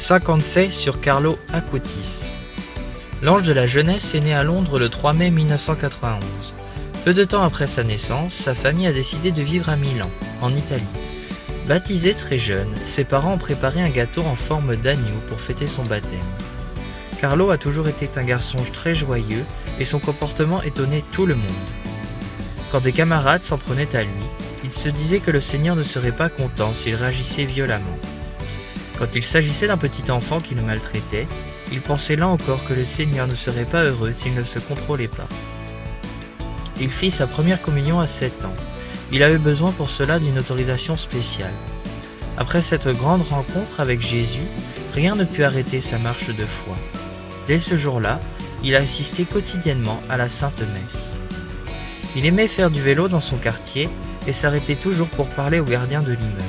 50 faits sur Carlo Acutis. L'ange de la jeunesse est né à Londres le 3 mai 1991. Peu de temps après sa naissance, sa famille a décidé de vivre à Milan, en Italie. Baptisé très jeune, ses parents ont préparé un gâteau en forme d'agneau pour fêter son baptême. Carlo a toujours été un garçon très joyeux et son comportement étonnait tout le monde. Quand des camarades s'en prenaient à lui, il se disait que le Seigneur ne serait pas content s'il réagissait violemment. Quand il s'agissait d'un petit enfant qui le maltraitait, il pensait là encore que le Seigneur ne serait pas heureux s'il ne se contrôlait pas. Il fit sa première communion à 7 ans. Il avait besoin pour cela d'une autorisation spéciale. Après cette grande rencontre avec Jésus, rien ne put arrêter sa marche de foi. Dès ce jour-là, il assistait quotidiennement à la Sainte Messe. Il aimait faire du vélo dans son quartier et s'arrêtait toujours pour parler au gardien de l'immeuble.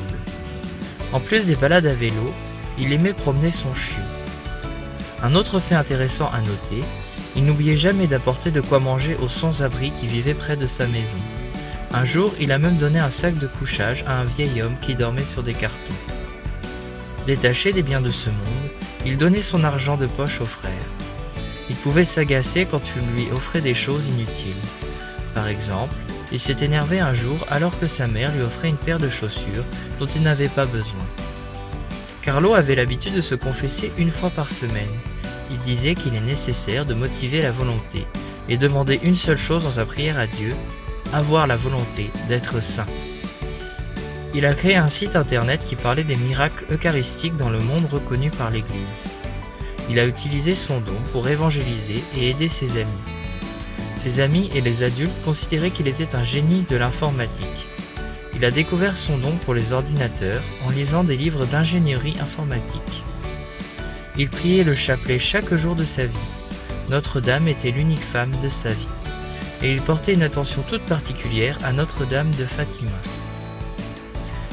En plus des balades à vélo, il aimait promener son chiot. Un autre fait intéressant à noter, il n'oubliait jamais d'apporter de quoi manger aux sans-abri qui vivaient près de sa maison. Un jour, il a même donné un sac de couchage à un vieil homme qui dormait sur des cartons. Détaché des biens de ce monde, il donnait son argent de poche aux frères. Il pouvait s'agacer quand tu lui offrais des choses inutiles. Par exemple, il s'est énervé un jour alors que sa mère lui offrait une paire de chaussures dont il n'avait pas besoin. Carlo avait l'habitude de se confesser une fois par semaine. Il disait qu'il est nécessaire de motiver la volonté et demander une seule chose dans sa prière à Dieu, avoir la volonté d'être saint. Il a créé un site internet qui parlait des miracles eucharistiques dans le monde reconnu par l'Église. Il a utilisé son don pour évangéliser et aider ses amis. Ses amis et les adultes considéraient qu'il était un génie de l'informatique. Il a découvert son don pour les ordinateurs en lisant des livres d'ingénierie informatique. Il priait le chapelet chaque jour de sa vie. Notre-Dame était l'unique femme de sa vie. Et il portait une attention toute particulière à Notre-Dame de Fatima.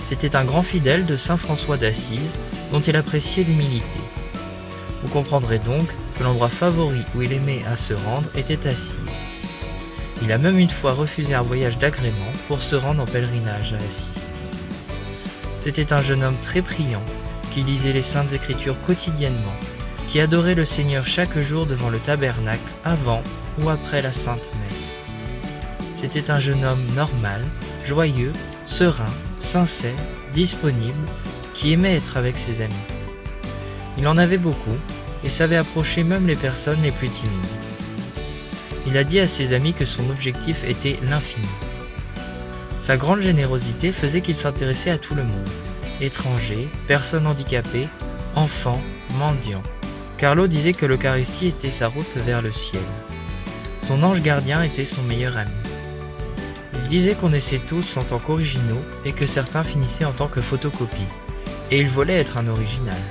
C'était un grand fidèle de Saint François d'Assise dont il appréciait l'humilité. Vous comprendrez donc que l'endroit favori où il aimait à se rendre était Assise. Il a même une fois refusé un voyage d'agrément pour se rendre en pèlerinage à Assise. C'était un jeune homme très priant, qui lisait les Saintes Écritures quotidiennement, qui adorait le Seigneur chaque jour devant le tabernacle avant ou après la Sainte Messe. C'était un jeune homme normal, joyeux, serein, sincère, disponible, qui aimait être avec ses amis. Il en avait beaucoup et savait approcher même les personnes les plus timides. Il a dit à ses amis que son objectif était l'infini. Sa grande générosité faisait qu'il s'intéressait à tout le monde, étrangers, personnes handicapées, enfants, mendiants. Carlo disait que l'Eucharistie était sa route vers le ciel. Son ange gardien était son meilleur ami. Il disait qu'on naissait tous en tant qu'originaux et que certains finissaient en tant que photocopies, et il voulait être un original.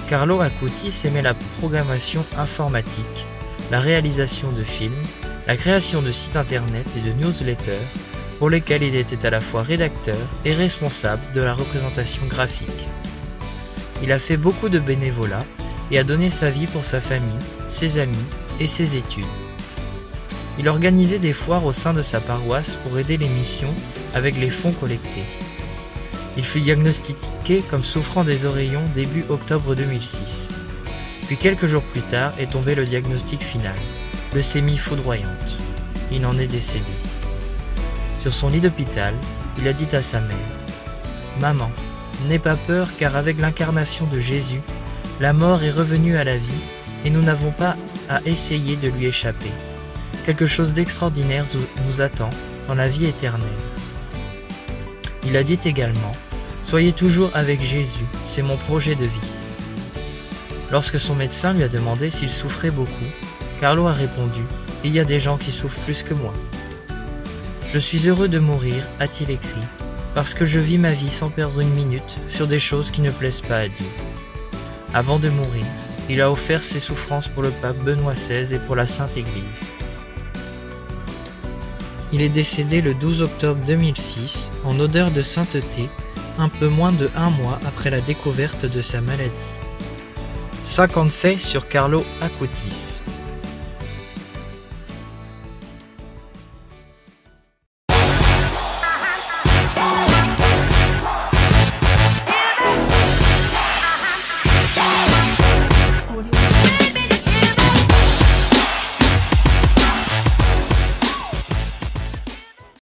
Carlo Acutis aimait la programmation informatique, la réalisation de films, la création de sites internet et de newsletters pour lesquels il était à la fois rédacteur et responsable de la représentation graphique. Il a fait beaucoup de bénévolat et a donné sa vie pour sa famille, ses amis et ses études. Il organisait des foires au sein de sa paroisse pour aider les missions avec les fonds collectés. Il fut diagnostiqué comme souffrant des oreillons début octobre 2006. Puis quelques jours plus tard est tombé le diagnostic final, leucémie foudroyante. Il en est décédé. Sur son lit d'hôpital, il a dit à sa mère « Maman, n'aie pas peur car avec l'incarnation de Jésus, la mort est revenue à la vie et nous n'avons pas à essayer de lui échapper. Quelque chose d'extraordinaire nous attend dans la vie éternelle. » Il a dit également « Soyez toujours avec Jésus, c'est mon projet de vie. » Lorsque son médecin lui a demandé s'il souffrait beaucoup, Carlo a répondu « Il y a des gens qui souffrent plus que moi. » « Je suis heureux de mourir, a-t-il écrit, parce que je vis ma vie sans perdre une minute sur des choses qui ne plaisent pas à Dieu. Avant de mourir, il a offert ses souffrances pour le pape Benoît XVI et pour la Sainte Église. Il est décédé le 12 octobre 2006 en odeur de sainteté, un peu moins de 1 mois après la découverte de sa maladie. 50 faits sur Carlo Acutis.